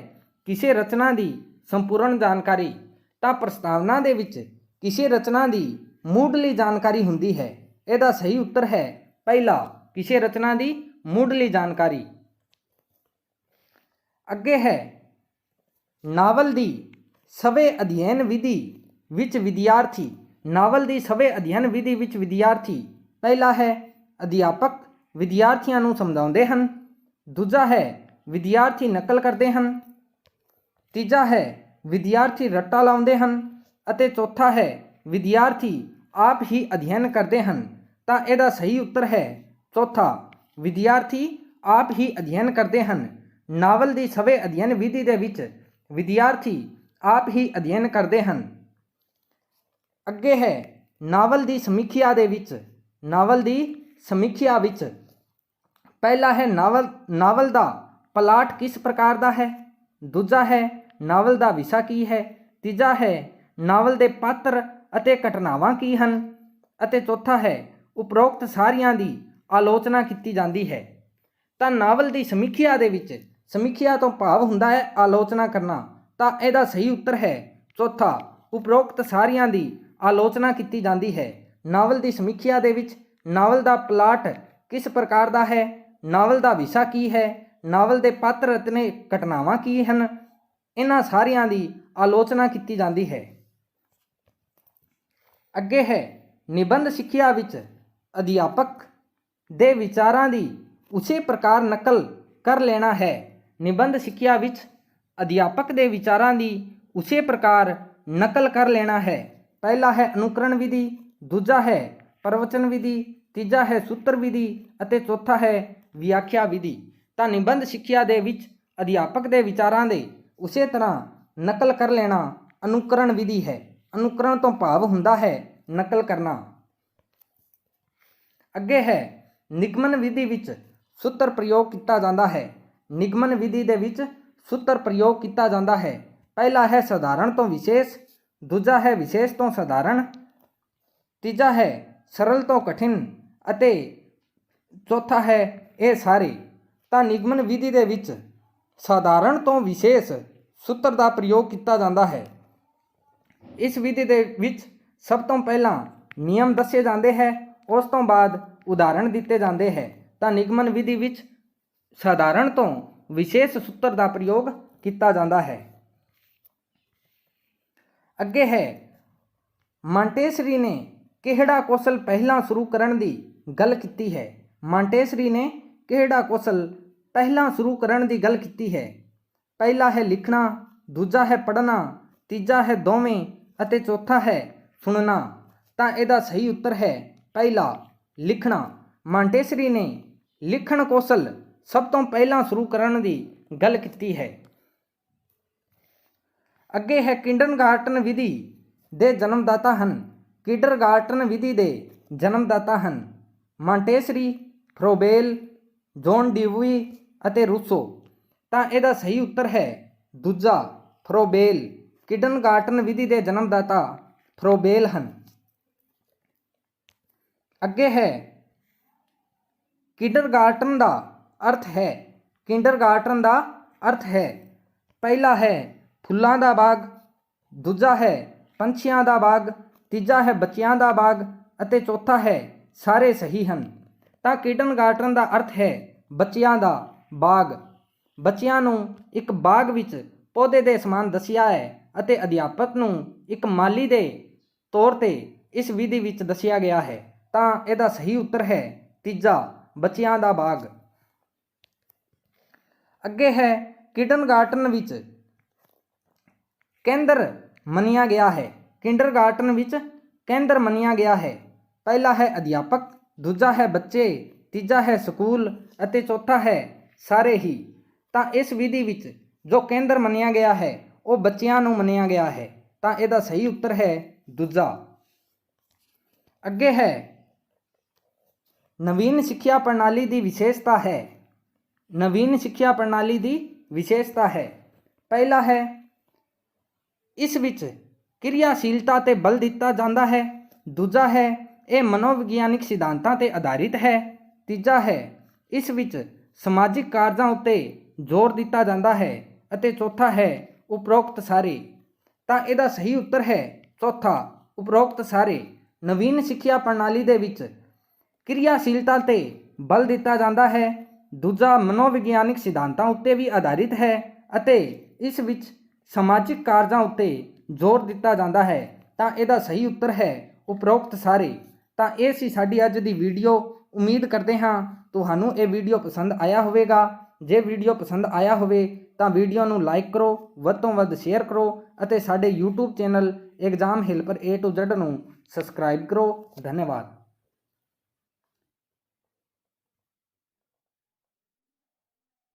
ਕਿਸੇ ਰਚਨਾ ਦੀ ਸੰਪੂਰਨ ਜਾਣਕਾਰੀ। ਤਾਂ ਪ੍ਰਸਤਾਵਨਾ ਦੇ ਵਿੱਚ ਕਿਸੇ ਰਚਨਾ ਦੀ ਮੁੱਢਲੀ ਜਾਣਕਾਰੀ ਹੁੰਦੀ ਹੈ। ਇਹਦਾ ਸਹੀ ਉੱਤਰ ਹੈ ਪਹਿਲਾ ਕਿਸੇ ਰਚਨਾ ਦੀ ਮੁੱਢਲੀ ਜਾਣਕਾਰੀ। ਅੱਗੇ ਹੈ ਨਾਵਲ ਦੀ ਸਵੈ ਅਧਿਐਨ ਵਿਧੀ ਵਿੱਚ ਵਿਦਿਆਰਥੀ। ਨਾਵਲ ਦੀ ਸਵੈ ਅਧਿਐਨ ਵਿਧੀ ਵਿੱਚ ਵਿਦਿਆਰਥੀ ਪਹਿਲਾ ਹੈ ਅਧਿਆਪਕ ਵਿਦਿਆਰਥੀਆਂ ਨੂੰ ਸਮਝਾਉਂਦੇ ਹਨ, ਦੂਜਾ ਹੈ ਵਿਦਿਆਰਥੀ ਨਕਲ ਕਰਦੇ ਹਨ, ਤੀਜਾ ਹੈ ਵਿਦਿਆਰਥੀ ਰੱਟਾ ਲਾਉਂਦੇ ਹਨ ਅਤੇ ਚੌਥਾ ਹੈ ਵਿਦਿਆਰਥੀ ਆਪ ਹੀ ਅਧਿਐਨ ਕਰਦੇ ਹਨ। ਤਾਂ ਇਹਦਾ ਸਹੀ ਉੱਤਰ ਹੈ ਚੌਥਾ ਵਿਦਿਆਰਥੀ ਆਪ ਹੀ ਅਧਿਐਨ ਕਰਦੇ ਹਨ। ਨਾਵਲ ਦੀ ਸਵੈ ਅਧਿਐਨ ਵਿਧੀ ਦੇ ਵਿੱਚ ਵਿਦਿਆਰਥੀ ਆਪ ਹੀ ਅਧਿਐਨ ਕਰਦੇ ਹਨ। ਅੱਗੇ ਹੈ ਨਾਵਲ ਦੀ ਸਮੀਖਿਆ ਦੇ ਵਿੱਚ। ਨਾਵਲ ਦੀ ਸਮੀਖਿਆ ਵਿੱਚ ਪਹਿਲਾ ਹੈ ਨਾਵਲ ਦਾ ਪਲਾਟ ਕਿਸ ਪ੍ਰਕਾਰ ਦਾ ਹੈ, ਦੂਜਾ ਹੈ ਨਾਵਲ ਦਾ ਵਿਸ਼ਾ ਕੀ ਹੈ, ਤੀਜਾ ਹੈ ਨਾਵਲ ਦੇ ਪਾਤਰ ਅਤੇ ਘਟਨਾਵਾਂ ਕੀ ਹਨ ਅਤੇ ਚੌਥਾ ਹੈ ਉਪਰੋਕਤ ਸਾਰਿਆਂ ਦੀ ਆਲੋਚਨਾ ਕੀਤੀ ਜਾਂਦੀ ਹੈ। ਤਾਂ ਨਾਵਲ ਦੀ ਸਮੀਖਿਆ ਦੇ ਵਿੱਚ ਸਮੀਖਿਆ ਤੋਂ ਭਾਵ ਹੁੰਦਾ ਹੈ ਆਲੋਚਨਾ ਕਰਨਾ। ਤਾਂ ਇਹਦਾ ਸਹੀ ਉੱਤਰ ਹੈ ਚੌਥਾ ਉਪਰੋਕਤ ਸਾਰਿਆਂ ਦੀ ਆਲੋਚਨਾ ਕੀਤੀ ਜਾਂਦੀ ਹੈ। ਨਾਵਲ ਦੀ ਸਮੀਖਿਆ ਦੇ ਵਿੱਚ ਨਾਵਲ ਦਾ ਪਲਾਟ ਕਿਸ ਪ੍ਰਕਾਰ ਦਾ ਹੈ, ਨਾਵਲ ਦਾ ਵਿਸ਼ਾ ਕੀ ਹੈ, ਨਾਵਲ ਦੇ ਪਾਤਰ ਅਤੇ ਘਟਨਾਵਾਂ ਕੀ ਹਨ, ਇਹਨਾਂ ਸਾਰਿਆਂ ਦੀ ਆਲੋਚਨਾ ਕੀਤੀ ਜਾਂਦੀ ਹੈ। ਅੱਗੇ ਹੈ ਨਿਬੰਧ ਸਿੱਖਿਆ ਵਿੱਚ ਅਧਿਆਪਕ ਦੇ ਵਿਚਾਰਾਂ ਦੀ ਉਸੇ ਪ੍ਰਕਾਰ ਨਕਲ ਕਰ ਲੈਣਾ ਹੈ। ਨਿਬੰਧ ਸਿੱਖਿਆ ਵਿੱਚ ਅਧਿਆਪਕ ਦੇ ਵਿਚਾਰਾਂ ਦੀ ਉਸੇ ਪ੍ਰਕਾਰ ਨਕਲ ਕਰ ਲੈਣਾ ਹੈ। ਪਹਿਲਾ ਹੈ ਅਨੁਕਰਣ ਵਿਧੀ, ਦੂਜਾ ਹੈ ਪ੍ਰਵਚਨ ਵਿਧੀ, ਤੀਜਾ ਹੈ ਸੂਤਰ ਵਿਧੀ ਅਤੇ ਚੌਥਾ ਹੈ ਵਿਆਖਿਆ ਵਿਧੀ। ਤਾਂ ਨਿਬੰਧ ਸਿੱਖਿਆ ਦੇ ਵਿੱਚ ਅਧਿਆਪਕ ਦੇ ਵਿਚਾਰਾਂ ਦੇ ਉਸੇ ਤਰ੍ਹਾਂ ਨਕਲ ਕਰ ਲੈਣਾ ਅਨੁਕਰਣ ਵਿਧੀ ਹੈ। ਅਨੁਕਰਣ ਤੋਂ ਭਾਵ ਹੁੰਦਾ ਹੈ ਨਕਲ ਕਰਨਾ। ਅੱਗੇ ਹੈ ਨਿਗਮਨ ਵਿਧੀ ਵਿੱਚ ਸੂਤਰ ਪ੍ਰਯੋਗ ਕੀਤਾ ਜਾਂਦਾ ਹੈ। ਨਿਗਮਨ ਵਿਧੀ ਦੇ ਵਿੱਚ ਸੂਤਰ ਪ੍ਰਯੋਗ ਕੀਤਾ ਜਾਂਦਾ ਹੈ। ਪਹਿਲਾ ਹੈ ਸਧਾਰਨ ਤੋਂ ਵਿਸ਼ੇਸ਼, ਦੂਜਾ ਹੈ ਵਿਸ਼ੇਸ਼ ਤੋਂ ਸਧਾਰਨ, ਤੀਜਾ ਹੈ ਸਰਲ ਤੋਂ ਕਠਿਨ ਅਤੇ ਚੌਥਾ ਹੈ ਇਹ ਸਾਰੇ। ਤਾਂ ਨਿਗਮਨ ਵਿਧੀ ਦੇ ਵਿੱਚ ਸਧਾਰਨ ਤੋਂ ਵਿਸ਼ੇਸ਼ ਸੂਤਰ ਦਾ ਪ੍ਰਯੋਗ ਕੀਤਾ ਜਾਂਦਾ ਹੈ। ਇਸ ਵਿਧੀ ਦੇ ਵਿੱਚ ਸਭ ਤੋਂ ਪਹਿਲਾਂ ਨਿਯਮ ਦੱਸੇ ਜਾਂਦੇ ਹੈ, ਉਸ ਤੋਂ ਬਾਅਦ ਉਦਾਹਰਣ ਦਿੱਤੇ ਜਾਂਦੇ ਹੈ। ਤਾਂ ਨਿਗਮਨ ਵਿਧੀ ਵਿੱਚ ਸਧਾਰਨ ਤੋਂ ਵਿਸ਼ੇਸ਼ ਸੂਤਰ ਦਾ ਪ੍ਰਯੋਗ ਕੀਤਾ ਜਾਂਦਾ ਹੈ। ਅੱਗੇ ਹੈ ਮਾਂਟੇਸਰੀ ਨੇ ਕਿਹੜਾ ਕੌਸ਼ਲ ਪਹਿਲਾਂ ਸ਼ੁਰੂ ਕਰਨ ਦੀ ਗੱਲ ਕੀਤੀ ਹੈ। ਮਾਂਟੇਸਰੀ ਨੇ ਕਿਹੜਾ ਕੌਸ਼ਲ ਪਹਿਲਾਂ ਸ਼ੁਰੂ ਕਰਨ ਦੀ ਗੱਲ ਕੀਤੀ ਹੈ। ਪਹਿਲਾ ਹੈ ਲਿਖਣਾ, ਦੂਜਾ ਹੈ ਪੜ੍ਹਨਾ, ਤੀਜਾ ਹੈ ਦੋਵੇਂ ਅਤੇ ਚੌਥਾ ਹੈ ਸੁਣਨਾ। ਤਾਂ ਇਹਦਾ ਸਹੀ ਉੱਤਰ ਹੈ ਪਹਿਲਾ ਲਿਖਣਾ। ਮਾਂਟੇਸਰੀ ਨੇ ਲਿਖਣ ਕੌਸ਼ਲ ਸਭ ਤੋਂ ਪਹਿਲਾਂ ਸ਼ੁਰੂ ਕਰਨ ਦੀ ਗੱਲ ਕੀਤੀ ਹੈ। ਅੱਗੇ ਹੈ ਕਿੰਡਰਗਾਰਟਨ ਵਿਧੀ ਦੇ ਜਨਮਦਾਤਾ ਹਨ। ਕਿੰਡਰਗਾਰਟਨ ਵਿਧੀ ਦੇ ਜਨਮਦਾਤਾ ਹਨ ਮਾਂਟੇਸਰੀ, ਫਰੋਬੇਲ, ਜੌਨ ਡਿਊਈ ਅਤੇ ਰੂਸੋ। ਤਾਂ ਇਹਦਾ ਸਹੀ ਉੱਤਰ ਹੈ ਦੂਜਾ ਫਰੋਬੇਲ। ਕਿੰਡਰਗਾਰਟਨ ਵਿਧੀ ਦੇ ਜਨਮਦਾਤਾ ਫਰੋਬੇਲ ਹਨ। ਅੱਗੇ ਹੈ ਕਿੰਡਰਗਾਰਟਨ ਦਾ ਅਰਥ ਹੈ। ਕਿੰਡਰਗਾਰਟਨ ਦਾ ਅਰਥ ਹੈ ਪਹਿਲਾ ਹੈ ਫੁੱਲਾਂ ਦਾ ਬਾਗ, ਦੂਜਾ ਹੈ ਪੰਛੀਆਂ ਦਾ ਬਾਗ, ਤੀਜਾ ਹੈ ਬੱਚਿਆਂ ਦਾ ਬਾਗ ਅਤੇ ਚੌਥਾ ਹੈ ਸਾਰੇ ਸਹੀ ਹਨ। ਤਾਂ ਕਿੰਡਰਗਾਰਟਨ ਦਾ ਅਰਥ ਹੈ ਬੱਚਿਆਂ ਦਾ ਬਾਗ। ਬੱਚਿਆਂ ਨੂੰ ਇੱਕ ਬਾਗ ਵਿੱਚ ਪੌਦੇ ਦੇ ਸਮਾਨ ਦੱਸਿਆ ਹੈ ਅਤੇ ਅਧਿਆਪਕ ਨੂੰ ਇੱਕ ਮਾਲੀ ਦੇ ਤੌਰ ਤੇ ਇਸ ਵਿਧੀ ਵਿੱਚ ਦੱਸਿਆ ਗਿਆ ਹੈ। ਤਾਂ ਇਹਦਾ ਸਹੀ ਉੱਤਰ ਹੈ ਤੀਜਾ ਬੱਚਿਆਂ ਦਾ ਬਾਗ। ਅੱਗੇ ਹੈ ਕਿੰਡਰਗਾਰਟਨ ਵਿੱਚ ਕੇਂਦਰ ਮੰਨਿਆ ਗਿਆ ਹੈ। ਕਿੰਡਰਗਾਰਟਨ ਵਿੱਚ ਕੇਂਦਰ ਮੰਨਿਆ ਗਿਆ ਹੈ। ਪਹਿਲਾ ਹੈ ਅਧਿਆਪਕ, ਦੂਜਾ ਹੈ ਬੱਚੇ, ਤੀਜਾ ਹੈ ਸਕੂਲ ਅਤੇ ਚੌਥਾ ਹੈ ਸਾਰੇ ਹੀ। ਤਾਂ ਇਸ ਵਿਧੀ ਵਿੱਚ ਜੋ ਕੇਂਦਰ ਮੰਨਿਆ ਗਿਆ ਹੈ ਉਹ ਬੱਚਿਆਂ ਨੂੰ ਮੰਨਿਆ ਗਿਆ ਹੈ। ਤਾਂ ਇਹਦਾ ਸਹੀ ਉੱਤਰ ਹੈ ਦੂਜਾ। ਅੱਗੇ ਹੈ ਨਵੀਨ ਸਿੱਖਿਆ ਪ੍ਰਣਾਲੀ ਦੀ ਵਿਸ਼ੇਸ਼ਤਾ ਹੈ। ਨਵੀਨ ਸਿੱਖਿਆ ਪ੍ਰਣਾਲੀ ਦੀ ਵਿਸ਼ੇਸ਼ਤਾ ਹੈ ਪਹਿਲਾ ਹੈ ਇਸ ਵਿੱਚ ਕਿਰਿਆਸ਼ੀਲਤਾ ਤੇ ਬਲ ਦਿੱਤਾ ਜਾਂਦਾ ਹੈ, ਦੂਜਾ ਹੈ ਇਹ ਮਨੋਵਿਗਿਆਨਿਕ ਸਿਧਾਂਤਾਂ ਤੇ ਆਧਾਰਿਤ ਹੈ, ਤੀਜਾ ਹੈ ਇਸ ਵਿੱਚ ਸਮਾਜਿਕ ਕਾਰਜਾਂ ਉੱਤੇ ਜ਼ੋਰ ਦਿੱਤਾ ਜਾਂਦਾ ਹੈ ਅਤੇ ਚੌਥਾ ਹੈ ਉਪਰੋਕਤ ਸਾਰੇ। ਤਾਂ ਇਹਦਾ ਸਹੀ ਉੱਤਰ ਹੈ ਚੌਥਾ ਉਪਰੋਕਤ ਸਾਰੇ। ਨਵੀਨ ਸਿੱਖਿਆ ਪ੍ਰਣਾਲੀ ਦੇ ਵਿੱਚ ਕਿਰਿਆਸ਼ੀਲਤਾ ਤੇ ਬਲ ਦਿੱਤਾ ਜਾਂਦਾ ਹੈ, ਦੂਜਾ ਮਨੋਵਿਗਿਆਨਿਕ ਸਿਧਾਂਤਾਂ ਉੱਤੇ ਵੀ ਆਧਾਰਿਤ ਹੈ ਅਤੇ ਇਸ ਵਿੱਚ ਸਮਾਜਿਕ ਕਾਰਜਾਂ ਉੱਤੇ ਜ਼ੋਰ ਦਿੱਤਾ ਜਾਂਦਾ ਹੈ। ਤਾਂ ਇਹਦਾ ਸਹੀ ਉੱਤਰ ਹੈ ਉਪਰੋਕਤ ਸਾਰੇ। ਤਾਂ ਇਹ ਸੀ ਸਾਡੀ ਅੱਜ ਦੀ ਵੀਡੀਓ। ਉਮੀਦ ਕਰਦੇ ਹਾਂ ਤੁਹਾਨੂੰ ਇਹ ਵੀਡੀਓ ਪਸੰਦ ਆਇਆ ਹੋਵੇਗਾ। ਜੇ ਵੀਡੀਓ ਪਸੰਦ ਆਇਆ ਹੋਵੇ ਤਾਂ ਵੀਡੀਓ ਨੂੰ ਲਾਈਕ ਕਰੋ, ਵੱਧ ਤੋਂ ਵੱਧ ਸ਼ੇਅਰ ਕਰੋ ਅਤੇ ਸਾਡੇ YouTube channel exam helper A to Z ਨੂੰ ਸਬਸਕ੍ਰਾਈਬ ਕਰੋ। ਧੰਨਵਾਦ।